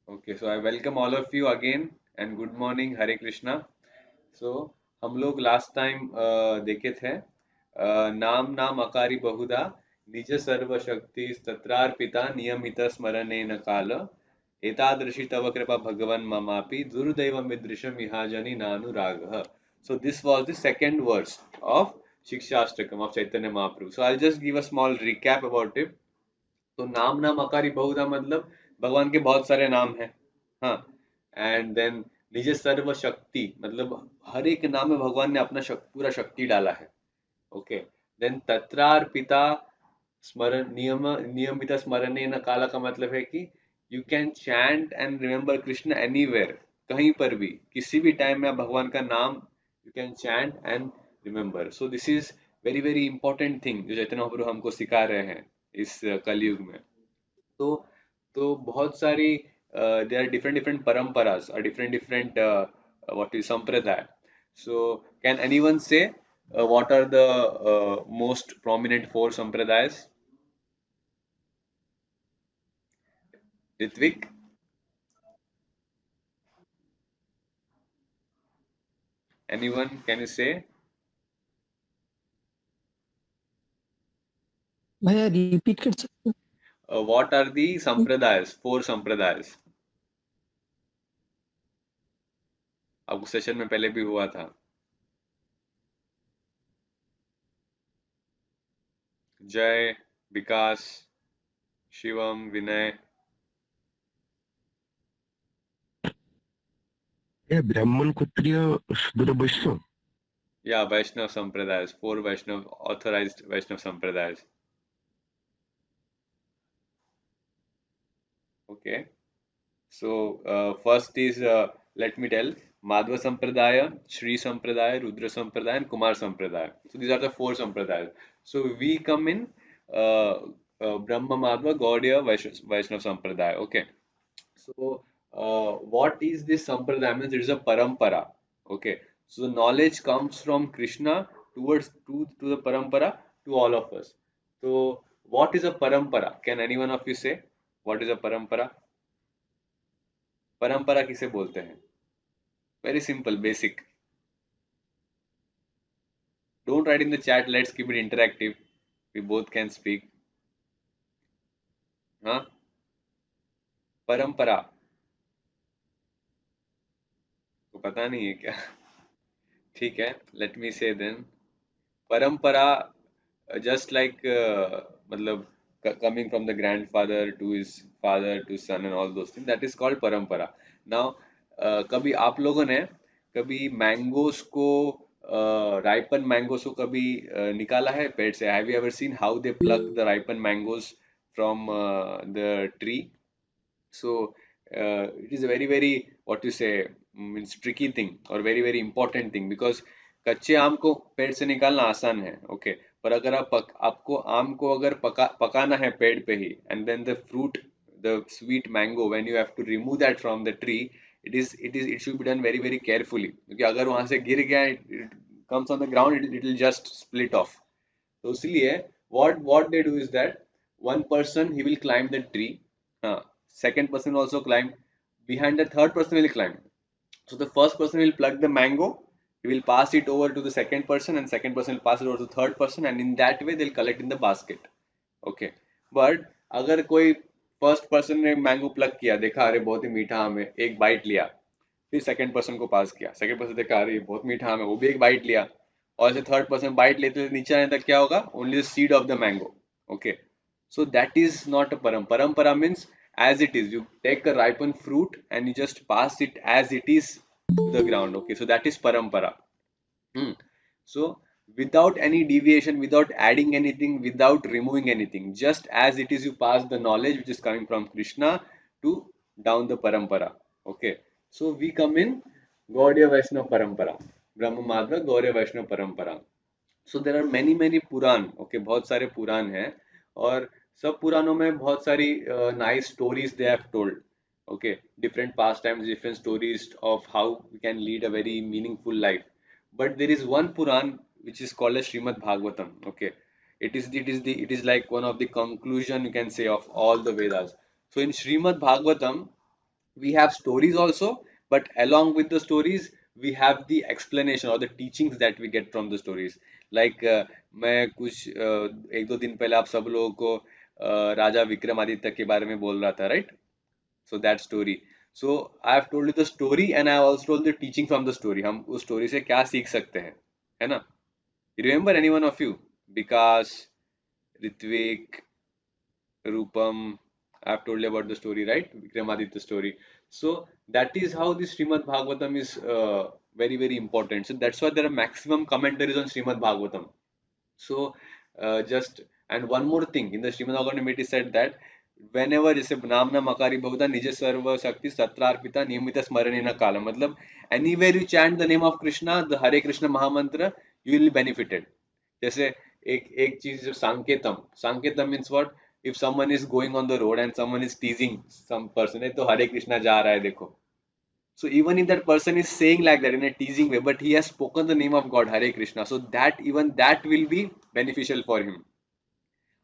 Okay, so I welcome all of you again and good morning, Hare Krishna. So हम लोग last time देखे थे नाम नाम अकारी बहुधा निज सर्व शक्ति तत्रार्पिता नियमित स्मरणेन काल एतादृशी तव कृपा भगवन् ममापि दुर्दैवं विदृशं इहाजनि नानुरागः. So this was the second verse of Shikshastakam of Chaitanya Mahaprabhu. So I'll just give a small recap about it. तो नाम नाम अकारी बहुधा मतलब भगवान के बहुत सारे नाम हैं. हाँ. एंड देन निज सर्व शक्ति मतलब हर एक नाम में भगवान ने अपना पूरा शक्ति डाला है. ओके. देन तत्रार्पिता स्मरण नियमित स्मरणे न काला का मतलब है कि you can chant and remember Krishna anywhere, कहीं पर भी किसी भी टाइम में आप भगवान का नाम you can chant and remember. So this is very very important thing जो चैतन्य महाप्रभु हमको सिखा रहे हैं इस कलयुग में. तो बहुत सारी there are different different paramparas or different different what is sampradaya. So can anyone say what are the most prominent four sampradayas? Ritvik, anyone, can you say भैया रिपीट कर सकते हो? what are the sampradayas, four sampradayas? आपको session में पहले भी हुआ था. जय, विकास, शिवम, विनय. ब्राह्मण क्षत्रिय शूद्र वैश्य. Yeah, Vaishnav sampradayas, four Vaishnav authorized Vaishnav sampradayas. Okay. So first is let me tell Madhva Sampradaya, Shri Sampradaya, Rudra Sampradaya, and Kumar Sampradaya. So these are the four Sampradayas. So we come in Brahma Madhva Gaudiya Vaishnav Sampradaya. Okay. So what is this Sampradaya? Means it is a parampara. Okay. So the knowledge comes from Krishna towards to the parampara to all of us. So what is a parampara? Can any one of you say what is a parampara? परंपरा किसे बोलते हैं? Very simple, basic. Don't write in the chat, let's keep it interactive. We both can speak. हाँ, परंपरा को पता नहीं है क्या? ठीक है, लेट मी से देन. परंपरा just like मतलब coming from the grandfather to his father to son and all those things, that is called parampara. Now कभी आप लोगों ने कभी मैंगोस को राइपन मैंगोस को कभी निकाला है पेड़ से? Have you ever seen how they plug the ripen mangoes from the tree? So it is a very very what you say means tricky thing or very very important thing because कच्चे आम को पेड़ से निकालना आसान है. Okay. पर अगर आपको आम को अगर पकाना है पेड़ पे ही and then the fruit the sweet mango when you have to remove that from the tree, it should be done very very carefully क्योंकि अगर वहां से गिर गया it comes on the ground it will just split off. तो इसलिए what they do is that one person he will climb the tree. हाँ, second person will also climb. Behind the third person will climb. So the first person will pluck the mango. He will pass it over to the second person, and second person will pass it over to the third person, and in that way they'll collect in the basket. Okay. But अगर कोई first person ने mango plug किया, देखा अरे बहुत ही मीठा आम है, एक बाइट लिया, फिर सेकंड पर्सन को पास किया, सेकंड पर्सन देखा अरे बहुत मीठा आम है, वो भी एक बाइट लिया, और ऐसे थर्ड पर्सन बाइट लेते नीचे आने तक क्या होगा? Only the seed of the mango. Okay. So that is not a parampara means as it is. You take a ripened fruit and you just pass it as it is to the ground. Okay, so that is parampara. Hmm. So without any deviation, without adding anything, without removing anything, just as it is, you pass the knowledge which is coming from Krishna to down the parampara. Okay. So we come in Gaudiya Vaishnava parampara, Brahma Madhva Gaudiya Vaishnava parampara. So there are many many purana. Okay, बहुत सारे पुराण हैं और सब पुराणों में बहुत सारी nice stories they have told. Okay, different past times, different stories of how we can lead a very meaningful life. But there is one purana which is called as Srimad Bhagavatam. Okay, it is like one of the conclusion you can say of all the Vedas. So in Srimad Bhagavatam We have stories also, but along with the stories, we have the explanation or the teachings that we get from the stories. Like मैं कुछ एक दो दिन पहले आप सब लोगों को राजा विक्रमादित्य के बारे में बोल रहा था, right? So that story. So I have told you the story and I have also told the teaching from the story. हम उस story से क्या सीख सकते हैं, है ना? You remember any one of you? Vikas, Ritvik, Rupam, I've told you about the story, right? Vikramaditya story. So that is how the Srimad Bhagavatam is very, very important. So that's why there are maximum commentaries on Srimad Bhagavatam. So just and one more thing in the Srimad Bhagavatam it is said that whenever जैसे नाम नाम akari बहुधा निज सर्व शक्ति सत्रार्पिता नियमित स्मरणे न काल मतलब anywhere you chant the name of Krishna the Hare Krishna Mahamantra you will be benefited. जैसे एक एक चीज जो सांकेतम means what if someone is going on the road and someone is teasing some person है तो हरे कृष्णा जा रहा है देखो. So even if that person is saying like that in a teasing way but he has spoken the name of God Hare Krishna so that even that will be beneficial for him.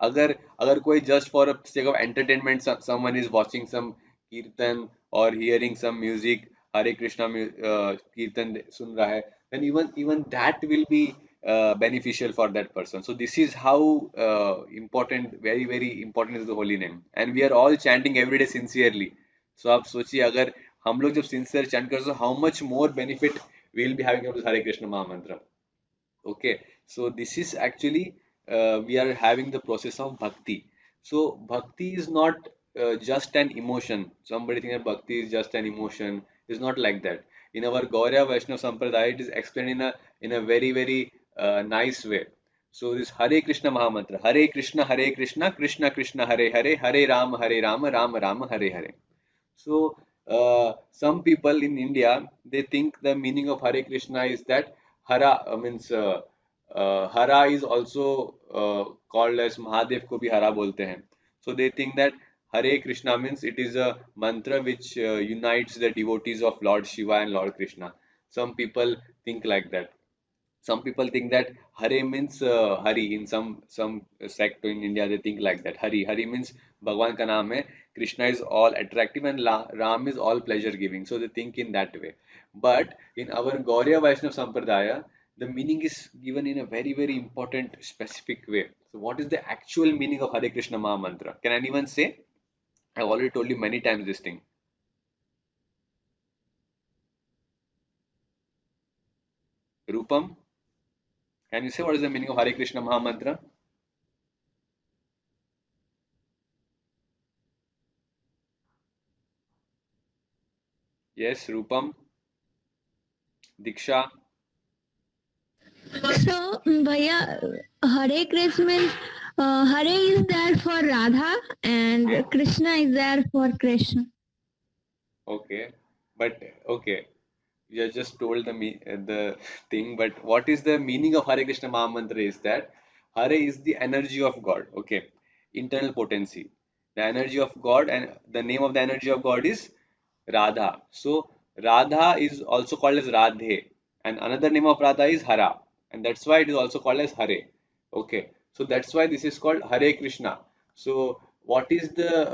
अगर अगर कोई just for a sake of entertainment someone is watching some kirtan or hearing some music Hare Krishna kirtan सुन रहा है then even that will be beneficial for that person. So this is how important very important is the holy name and we are all chanting every day sincerely. So आप सोचिए अगर हम लोग जब sincere chant करते हैं so how much more benefit we will be having from this Hare Krishna Mahamantra. Okay, so this is actually we are having the process of bhakti. So bhakti is not just an emotion. Somebody think that bhakti is just an emotion. It's not like that. In our Gaurya Vaishnava Sampradaya, it is explained in a very nice way. So this Hare Krishna Mahamantra, Hare Krishna, Krishna Krishna Hare Hare, Hare Rama, Rama Rama Hare Hare. So some people in India they think the meaning of Hare Krishna is that Hara means Hara is also called as Mahadev को भी हरा बोलते हैं. So they think that Hare Krishna means it is a mantra which unites the devotees of Lord Shiva and Lord Krishna. Some people think like that. Some people think that Hare means Hari in some sect in India they think like that. Hari means Bhagwan का नाम है. Krishna is all attractive and Ram is all pleasure giving. So they think in that way. But in our Gaurya Vaishnava Sampradaya, the meaning is given in a very important specific way. So what is the actual meaning of Hare Krishna Maha Mantra? Can anyone say? I've already told you many times this thing. Rupam, can you say what is the meaning of Hare Krishna Maha Mantra? Yes, Rupam, Diksha. So, Bhaiya, Hare Krishna means Hare is there for Radha and Okay. Krishna is there for Krishna. Okay, but okay, you have just told the thing, but what is the meaning of Hare Krishna Maha Mantra is that Hare is the energy of God, okay, internal potency, the energy of God, and the name of the energy of God is Radha. So Radha is also called as Radhe, and another name of Radha is Hara, and that's why it is also called as Hare. Okay, so that's why this is called Hare Krishna. So what is the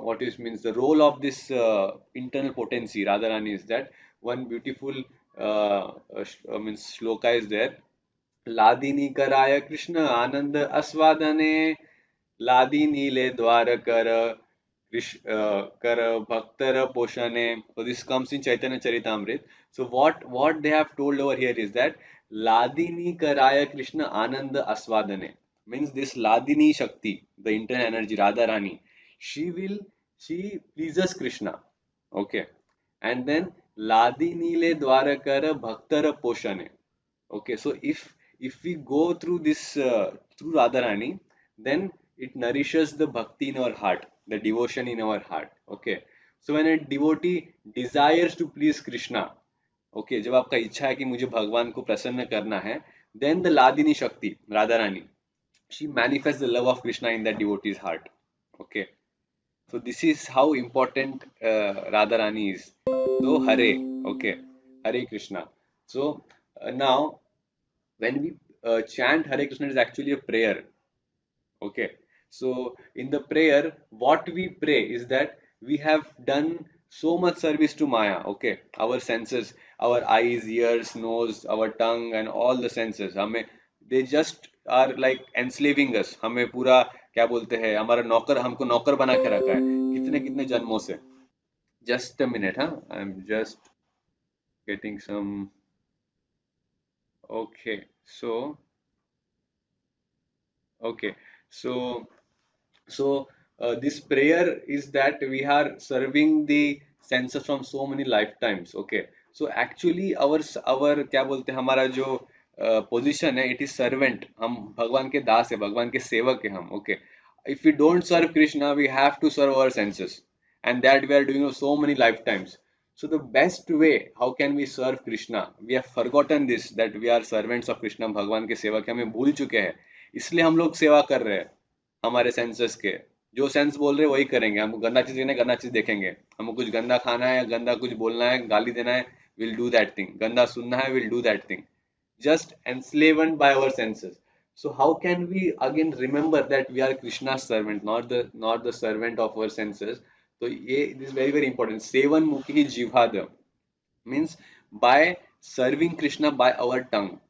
what is means the role of this internal potency Radharani is that one beautiful means shloka is there. Ladini कराय कृष्ण आनंद आस्वादने लादी नीले द्वार कर कर भक्तर पोषणे. So this comes in Chaitanya Charitamrita. So what they have told over here is that Ladini Karaya Krishna Ananda Aswadane means this Ladini Shakti, the internal energy, Radharani, she pleases Krishna. Okay. And then Ladini le Dwarakara Bhaktara Poshane. Okay, so if we go through this through Radharani, then it nourishes the bhakti in our heart, the devotion in our heart. Okay, so when a devotee desires to please Krishna, okay, जब आपका इच्छा है कि मुझे भगवान को प्रसन्न करना है, then the Ladini Shakti, Radharani, she manifests the love of Krishna in that devotee's heart. Okay, so this is how important Radharani is. So Hare, okay, Hare Krishna. So now when we chant Hare Krishna, it is actually a prayer. Okay. So in the prayer, what we pray is that we have done so much service to Maya. Okay, our senses, our eyes, ears, nose, our tongue, and all the senses. हमें they just are like enslaving us. हमें पूरा क्या बोलते हैं हमारा नौकर हमको नौकर बना के रखा है कितने कितने जन्मों से. Just a minute, huh? I'm just getting some. Okay, so okay, so this prayer is that we are serving the senses from so many lifetimes. Okay, so actually our क्या बोलते हैं हमारा जो पोजीशन है, it is servant. हम भगवान के दास है, भगवान के सेवक है हम. Okay, if we don't serve Krishna, we have to serve our senses, and that we are doing so many lifetimes. So the best way, how can we serve Krishna? We have forgotten this, that we are servants of Krishna. भगवान के सेवक हैं, हमें भूल चुके हैं. इसलिए हम लोग सेवा कर रहे हैं हमारे सेंसेस के. जो सेंस बोल रहे हैं वही करेंगे. हमको गंदा चीज देखना है, गंदा चीज देखेंगे. हमको कुछ गंदा खाना है, गंदा कुछ बोलना है, गाली देना है, विल डू दैट थिंग. गंदा सुनना है, will do that thing. Just enslaved by our senses. So how can we again remember that we are Krishna's servant, not the servant of our senses? So this is very very important. Sevan mukhi jivhada means by serving Krishna by our tongue.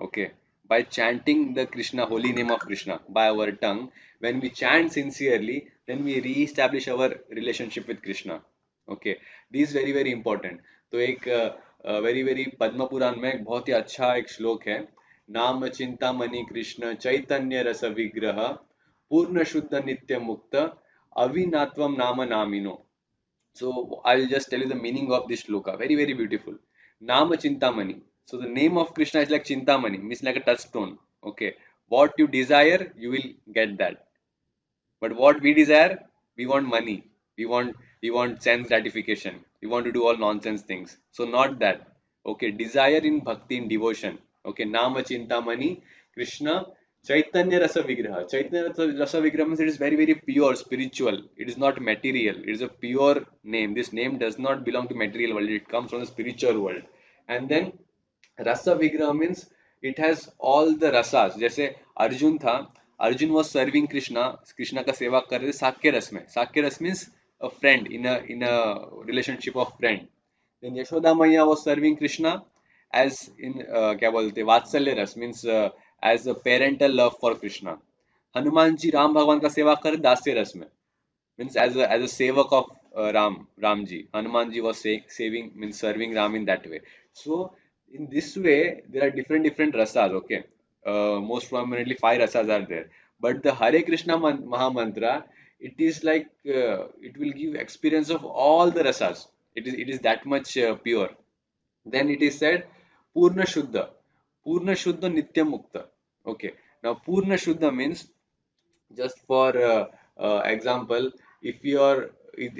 Okay, by chanting the Krishna holy name of Krishna by our tongue. When we chant sincerely, then we re-establish our relationship with Krishna. Okay, this is very very important. तो एक very very Padma Purana में एक बहुत ही अच्छा एक श्लोक है. नाम चिंतामणि कृष्ण चैतन्य रस विग्रह पूर्ण शुद्ध नित्य मुक्त अविनात्वम नाम नामिनो. So I'll just tell you the meaning of this shloka. Very, very beautiful. Nama Chintamani. So the name of Krishna is like Chintamani, means like a touchstone. Okay. What you desire, you will get that. But what we desire, we want money. We want sense gratification. We want to do all nonsense things. So not that. Okay. Desire in bhakti, in devotion. Okay. Nama Chintamani, Krishna Chaitanya Rasa Vigraha. Chaitanya Rasa Vigraha means it is very, very pure, spiritual. It is not material. It is a pure name. This name does not belong to material world. It comes from the spiritual world. And then Rasa Vigraha means it has all the rasas. जैसे अर्जुन था, Arjun was serving Krishna, Krishna का सेवा कर रहे थे साक्य रस में. साक्य रस means a friend in a relationship of friend. Then Yashoda Maya was serving Krishna as in क्या बोलते हैं वात्सल्य रस means as a parental love for Krishna. Hanuman ji Ram भगवान का सेवा कर दास्य रस में means as a sevak of Ramji. Hanumanji was saving means serving Ram in that way. So in this way there are different rasas. Okay, most prominently five rasas are there. But the Hare Krishna Mahamantra, it is like it will give experience of all the rasas. It is that much pure. Then it is said Purna Shuddha. Purna Shuddha Nitya Mukta. Okay. Now Purna Shuddha means just for example if your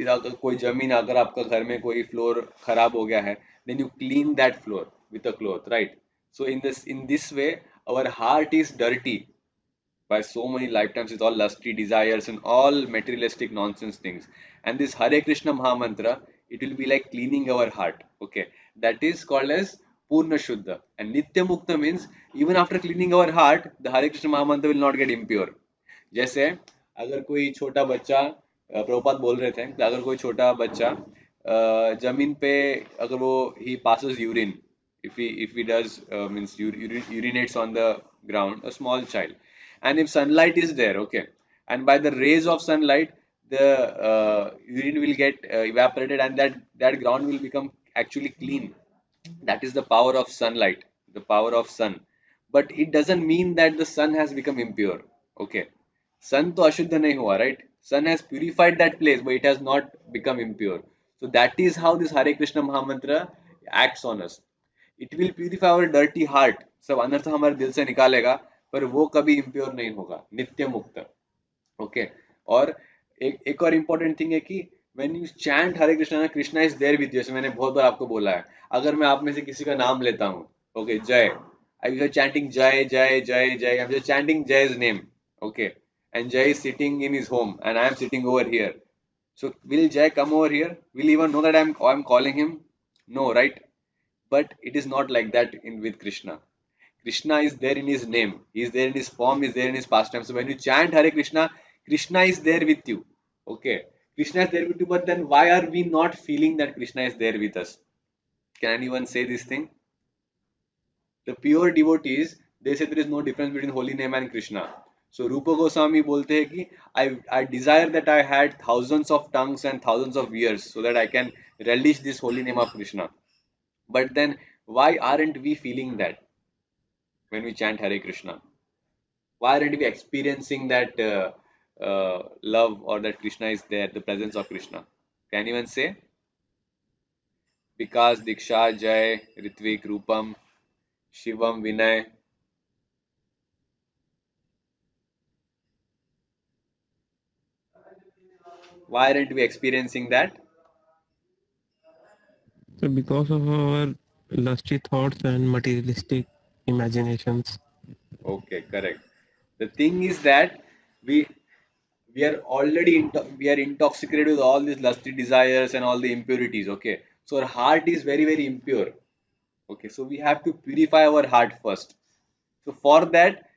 अगर कोई जमीन अगर आपका घर में कोई floor खराब हो गया है then you clean that floor with a cloth right so in this way our heart is dirty by so many lifetimes with all lusty desires and all materialistic nonsense things. And this Hare Krishna Mahamantra, it will be like cleaning our heart. Okay, that is called as Purna Shuddha. And Nitya Mukta means even after cleaning our heart, the Hare Krishna Mahamantra will not get impure. जैसे अगर कोई छोटा बच्चा प्रभुपाद बोल रहे थे कि अगर कोई छोटा बच्चा जमीन पे अगर वो ही passes urine if he does means urinates on the ground a small child and if sunlight is there okay and by the rays of sunlight the urine will get evaporated and that ground will become actually clean. That is the power of sunlight, the power of sun. But it doesn't mean that the sun has become impure. Okay, sun to ashuddha nahi hua, right? Sun has purified that place, but it has not become impure. So that is how this Hare Krishna Mahamantra acts on us. It will purify our dirty heart. सब अनर्थ हमारे दिल से निकालेगा पर वो कभी impure नहीं होगा, नित्य मुक्त. ओके और एक और इम्पोर्टेंट थिंग है कि when you chant Hare Krishna ना Krishna is there with you. जैसे मैंने बहुत बार आपको बोला है अगर मैं आप में से किसी का नाम लेता हूँ ओके जय आई यू चैंटिंग जय Jai Jai Jai I am just chanting जय's name okay and Jay is sitting in his home and I am sitting over here. So will Jay come over here? Will he even know that I'm calling him? No, right? But it is not like that in with Krishna. Krishna is there in his name. He is there in his form. He is there in his pastime. So when you chant Hare Krishna, Krishna is there with you. Okay. Krishna is there with you, but then why are we not feeling that Krishna is there with us? Can anyone say this thing? The pure devotees, they say there is no difference between holy name and Krishna. So Rupa Goswami bolte hai ki I desire that I had thousands of tongues and thousands of ears so that I can relish this holy name of Krishna. But then why aren't we feeling that when we chant Hare Krishna? Why aren't we experiencing that love or that Krishna is there, the presence of Krishna? Can anyone say? Vikas, Diksha, Jay, Ritvik, Rupam, Shivam, Vinay. Why aren't we experiencing that? So because of our lusty thoughts and materialistic imaginations. Okay, correct. The thing is that we we are already we are intoxicated with all these lusty desires and all the impurities. Okay, so our heart is very impure. Okay, so we have to purify our heart first. So for that,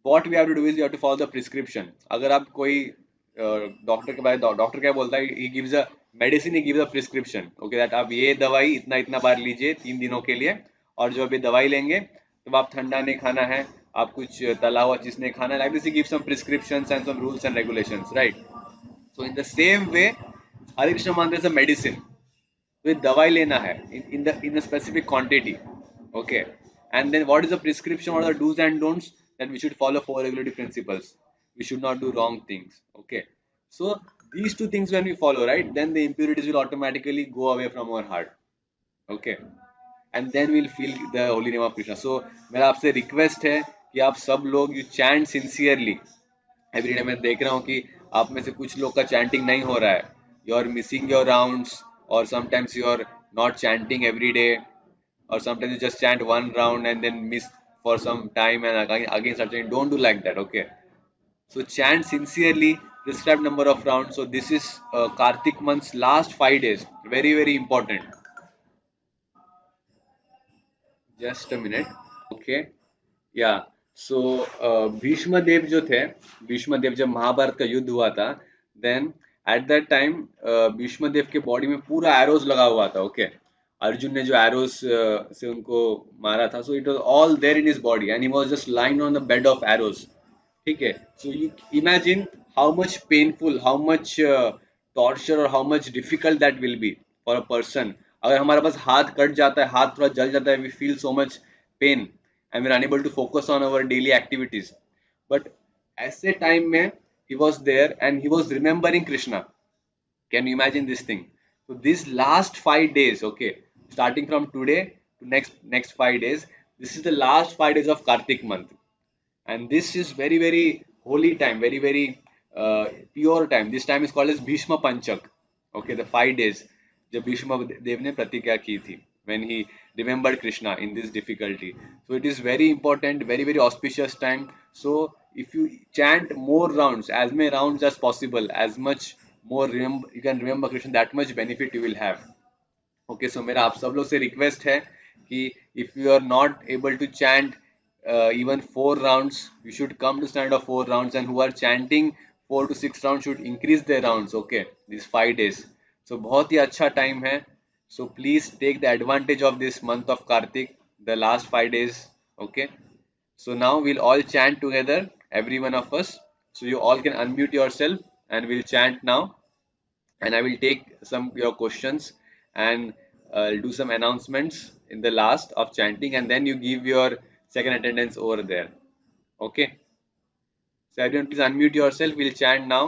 what we have to do is we have to follow the prescription. अगर आप कोई doctor के पास doctor क्या बोलता है, he gives a medicine, he gives a prescription. Okay, that आप ये दवाई इतना इतना बार लीजिए 3 दिनों के लिए, और जो अभी दवाई लेंगे तो आप ठंडा नहीं खाना है, आप कुछ तला हुआ चीज नहीं खाना है. Like this, he gives some prescriptions and some rules and regulations, right? So in the same way, Hare Krishna mantra is a medicine. तो दवाई लेना है in the specific quantity. Okay, and then what is the prescription, what are the do's and don'ts? That we should follow 4 regulative principles. We should not do wrong things. Okay, so these 2 things when we follow, right, then the impurities will automatically go away from our heart. Okay, and then we'll feel the holy name of Krishna. So मेरा आपसे request है कि आप सब लोग you chant sincerely every day. मैं देख रहा हूँ कि आप में से कुछ लोग का chanting नहीं हो रहा है. You are missing your rounds, or sometimes you are not chanting every day, or sometimes you just chant one round and then miss for some time and again start chanting. Don't do like that. Okay, so chant sincerely, prescribed number of rounds. So this is Kartik month's last 5 days, very important. Just a minute. Okay, या सो भीष्म देव जो थे, भीष्म देव जब महाभारत का युद्ध हुआ था, then at that time Bhishma Dev के body में पूरा एरोज लगा हुआ था. ओके, अर्जुन ने जो एरोज से उनको मारा था, so it was all there in his body and he was just lying on the bed of arrows. ठीक है, so you imagine how much painful, how much torture और how much difficult that will be for a person. अगर हमारे पास हाथ cut जाता है, हाथ थोड़ा जल जाता है, we feel so much pain and we're unable to focus on our daily activities. But ऐसे time में he was there and he was remembering Krishna. Can you imagine this thing? So these last 5 days, okay, starting from today to next 5 days, this is the last 5 days of Kartik month, and this is very holy time, very pure time. This time is called as Bhishma Panchak. Okay, the 5 days जब भीष्म देव ने प्रतिज्ञा की थी, when he remembered Krishna in this difficulty. So it is very important, very auspicious time. So if you chant more rounds, as many rounds as possible, as much more you can remember Krishna, that much benefit you will have. Okay, so मेरा आप सब लोग से request है कि if you are not able to chant even 4 rounds, you should come to stand of 4 rounds, and who are chanting 4 to 6 rounds should increase their rounds. Okay, these 5 days. So बहुत ही अच्छा time है. So please take the advantage of this month of Kartik, the last 5 days. Okay, so now we'll all chant together, every one of us. So you all can unmute yourself and we'll chant now, and I will take some your questions and do some announcements in the last of chanting, and then you give your second attendance over there. Okay. So everyone, please unmute yourself. We'll chant now.